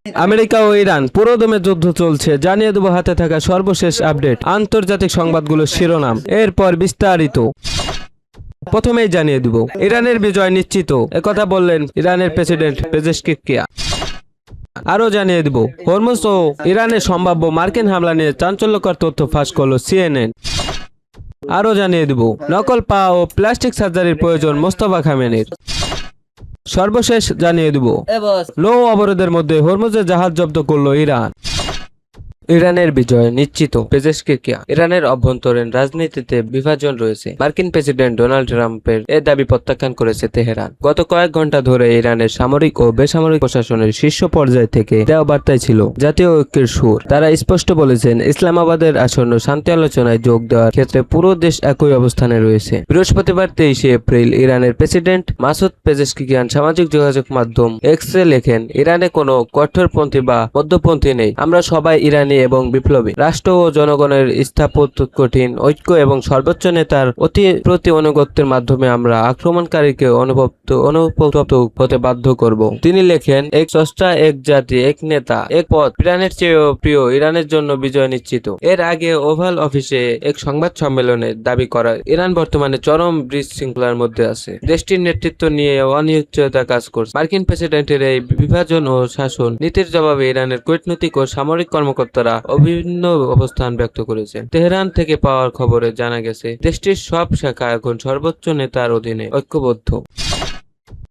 America ও Iran পুরোদমে যুদ্ধ চলছে, জানিয়ে দেব হাতে থাকা সর্বশেষ আপডেট, আন্তর্জাতিক সংবাদগুলোর শিরোনাম, এরপর বিস্তারিত। প্রথমেই জানিয়ে দিব ইরানের বিজয় নিশ্চিত, একথা বললেন ইরানের প্রেসিডেন্ট পেজেশকিয়ান। আরো জানিয়ে দিব হরমুজ ও ইরানের সম্ভাব্য মার্কিন হামলা নিয়ে চাঞ্চল্যকর তথ্য ফাঁস করল সিএনএন। আরো জানিয়ে দিব নকল পা ও প্লাস্টিক সার্জারির প্রয়োজন মোস্তফা খামেনির। সর্বশেষ জানিয়ে দিব নৌ অবরোধের মধ্যে হরমুজের জাহাজ জব্দ করল ইরান। ইরানের বিজয় নিশ্চিত, পেজেশকিয়ান। ইরানের অভ্যন্তরীণ রাজনীতিতে বিভাজন রয়েছে, মার্কিন প্রেসিডেন্ট ডোনাল্ড ট্রাম্পের এ দাবি প্রত্যাখ্যান করেছে তেহরান। গত কয়েক ঘন্টা ধরে ইরানের সামরিক ও বেসামরিক প্রশাসনের শীর্ষ পর্যায় থেকে দেওয়া বার্তায় ছিল জাতীয় ঐক্যের সুর। তারা স্পষ্ট বলেছেন ইসলামাবাদের আসন্ন শান্তি আলোচনায় যোগ দেওয়ার ক্ষেত্রে পুরো দেশ একই অবস্থানে রয়েছে। বৃহস্পতিবার 23 এপ্রিল ইরানের প্রেসিডেন্ট মাসুদ পেজেশকিয়ান সামাজিক যোগাযোগ মাধ্যম এক্সে লেখেন, ইরানে কোনো কঠোরপন্থী বা মধ্যপন্থী নেই। আমরা সবাই ইরানি এবং বিপ্লবী। রাষ্ট্র ও জনগণের স্থাপত্য কঠিন ঐক্য এবং সর্বোচ্চ নেতার প্রতি অনুগত্যের মাধ্যমে আমরা আক্রমণকারীকে অনুতপ্ত হতে বাধ্য করব। তিনি লেখেন, এক স্রষ্টা, এক জাতি, এক নেতা, এক পথ, ইরানের চেয়েও প্রিয়, ইরানের জন্য বিজয় নিশ্চিত। এর আগে ওভাল অফিসে এক সংবাদ সম্মেলনে দাবি করা ইরান বর্তমানে চরম বিশৃঙ্খলার মধ্যে আছে। দেশটির নেতৃত্ব নিয়ে অনিশ্চয়তা কাজ করছে। মার্কিন প্রেসিডেন্টের এই বিভাজন ও শাসন নীতির জবাবে ইরানের কূটনৈতিক ও সামরিক কর্মকর্তারা অভিন্ন অবস্থান ব্যক্ত করেছেন। তেহরান থেকে পাওয়ার খবরে জানা গেছে দেশটির সব শাখা এখন সর্বোচ্চ নেতার অধীনে ঐক্যবদ্ধ।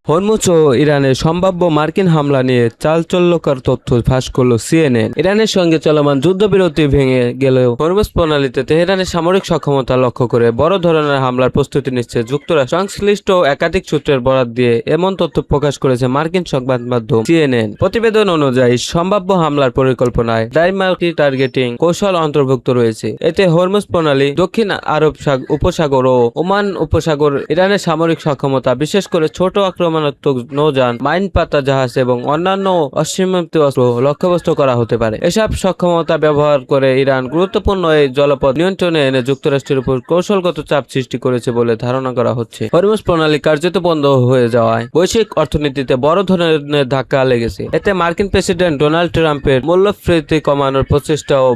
হরমুজ ও ইরানের সম্ভাব্য মার্কিন হামলা নিয়ে চাঞ্চল্যকর তথ্য ফাঁস করল সিএনএন। ইরানের সঙ্গে চলমান যুদ্ধবিরতি ভেঙে গেলেও হরমুজ প্রণালীতে তেহরানের সামরিক সক্ষমতা লক্ষ্য করে বড় ধরনের হামলার প্রস্তুতি নিচ্ছে যুক্তরাষ্ট্র। সংশ্লিষ্ট একাধিক সূত্রের বরাত দিয়ে এমন তথ্য প্রকাশ করেছে মার্কিন সংবাদ মাধ্যম সিএনএন। প্রতিবেদন অনুযায়ী সম্ভাব্য হামলার পরিকল্পনায় ডাইমার্কি টার্গেটিং কৌশল অন্তর্ভুক্ত রয়েছে। এতে হরমুজ প্রণালী, দক্ষিণ আরব উপসাগর ও ওমান উপসাগর, ইরানের সামরিক সক্ষমতা, বিশেষ করে ছোট আক্রমণাত্মক নৌযান, মাইন পাতা জাহাজ এবং অন্যান্য অসীমিত অস্ত্র লক্ষ্যবস্তু করা হতে পারে। এসব সক্ষমতা ব্যবহার করে ইরান গুরুত্বপূর্ণ এই জলপথ নিয়ন্ত্রণে এনে যুক্তরাষ্ট্রের উপর কৌশলগত চাপ সৃষ্টি করেছে বলে ধারণা করা হচ্ছে। হরমুজ প্রণালী কার্যত বন্ধ হয়ে যাওয়ায় বৈশ্বিক অর্থনীতিতে বড় ধরনের ধাক্কা লেগেছে। এতে মার্কিন প্রেসিডেন্ট ডোনাল্ড ট্রাম্পের মূল্যস্ফীতি কমানোর প্রচেষ্টাও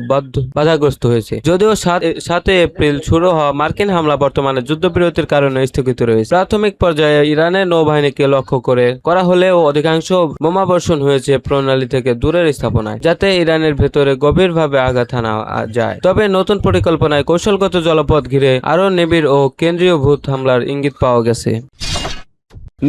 বাধাগ্রস্ত হয়েছে। যদিও 7 এপ্রিল শুরু হওয়া মার্কিন হামলা বর্তমানে যুদ্ধবিরতির কারণে স্থগিত রয়েছে। প্রাথমিক পর্যায়ে ইরানের নৌবাহিনীকে লক্ষ্য করা হলেও অধিকাংশ বোমাবর্ষণ হয়েছে প্রণালী থেকে দূরের স্থাপনায়, যাতে ইরানের ভেতরে গভীরভাবে আঘাত হানা যায়। তবে নতুন পরিকল্পনায় কৌশলগত জলপথ ঘিরে আরও নিবিড় ও কেন্দ্রীয়ভূত হামলার ইঙ্গিত পাওয়া গেছে।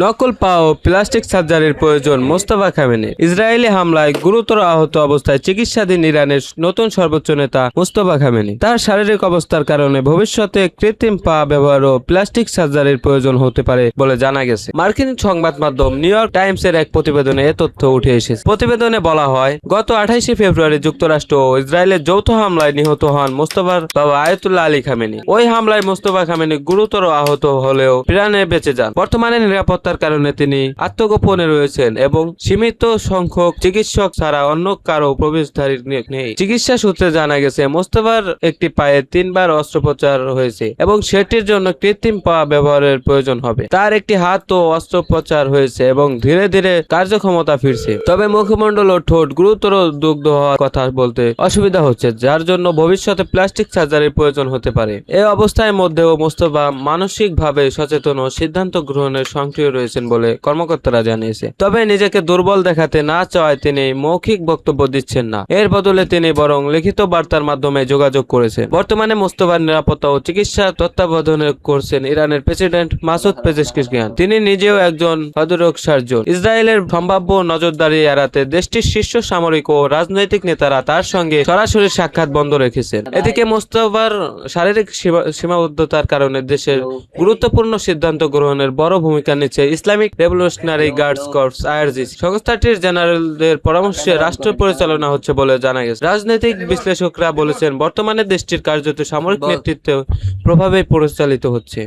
নকল পা ও প্লাস্টিক সার্জারির প্রয়োজন মোস্তফা খামেনি। ইসরায়েলি হামলায় গুরুতর আহত অবস্থায় চিকিৎসাধীন ইরানের নতুন সর্বোচ্চ নেতা মোস্তফা খামেনি। তার শারীরিক অবস্থার কারণে ভবিষ্যতে কৃত্রিম পা ব্যবহার ও প্লাস্টিক সার্জারির প্রয়োজন হতে পারে বলে জানা গেছে। মার্কিন সংবাদ মাধ্যম নিউ ইয়র্ক টাইমসের এক প্রতিবেদনে এ তথ্য উঠে এসেছে। প্রতিবেদনে বলা হয়, গত 28 ফেব্রুয়ারি যুক্তরাষ্ট্র ও ইসরায়েলের যৌথ হামলায় নিহত হন মোস্তফার বাবা আয়াতুল্লাহ আলী খামেনি। ওই হামলায় মোস্তফা খামেনি গুরুতর আহত হলেও প্রাণে বেঁচে যান। বর্তমানে নিরাপত্তার কারণে তিনি আত্মগোপনে রয়েছেন এবং সীমিত সংখ্যক চিকিৎসক ছাড়া অন্য কারো প্রবেশদ্বারী নেই। চিকিৎসা সূত্রে জানা গেছে মোস্তফার একটি পায়ে 3 বার অস্ত্রোপচার হয়েছে এবং সেটির জন্য কৃত্রিম পা ব্যবহারের প্রয়োজন হবে। তার একটি হাতও অস্ত্রোপচার হয়েছে এবং ধীরে ধীরে কার্যক্ষমতা ফিরছে। তবে মুখমণ্ডল ও ঠোঁট গুরুতর দগ্ধ হওয়ার কথা বলতে অসুবিধা হচ্ছে, যার জন্য ভবিষ্যতে প্লাস্টিক সার্জারির প্রয়োজন হতে পারে। এই অবস্থার মধ্যেও মোস্তফা মানসিকভাবে সচেতন ও সিদ্ধান্ত গ্রহণের সক্রিয় রয়েছেন বলে কর্মকর্তারা জানিয়েছে। তবে নিজেকে দুর্বল দেখাতে না চাওয়ায় তিনি মৌখিক বক্তব্য দিচ্ছেন না। এর বদলে তিনি বরং লিখিত বার্তার মাধ্যমে যোগাযোগ করেছেন। বর্তমানে মোস্তফার নিরাপত্তা ও চিকিৎসা তত্ত্বাবধান করছেন ইরানের প্রেসিডেন্ট মাসুদ পেজেশকিয়ান। তিনি নিজেও একজন হৃদরোগ সার্জন। ইসরায়েলের সম্ভাব্য নজরদারি এড়াতে দেশটির শীর্ষ সামরিক ও রাজনৈতিক নেতারা তার সঙ্গে সরাসরি সাক্ষাৎ বন্ধ রেখেছেন। এদিকে মোস্তফার শারীরিক সীমাবদ্ধতার কারণে দেশের গুরুত্বপূর্ণ সিদ্ধান্ত গ্রহণের বড় ভূমিকা নিচ্ছে Islamic revolutionary guards corps IRGC. সংস্থাটির জেনারেলদের পরামর্শে রাষ্ট্র পরিচালনা হচ্ছে বলে জানা গেছে। রাজনৈতিক বিশ্লেষকরা বলেছেন বর্তমানে দেশটির কার্যত সামরিক নেতৃত্বের প্রভাবে পরিচালিত হচ্ছে।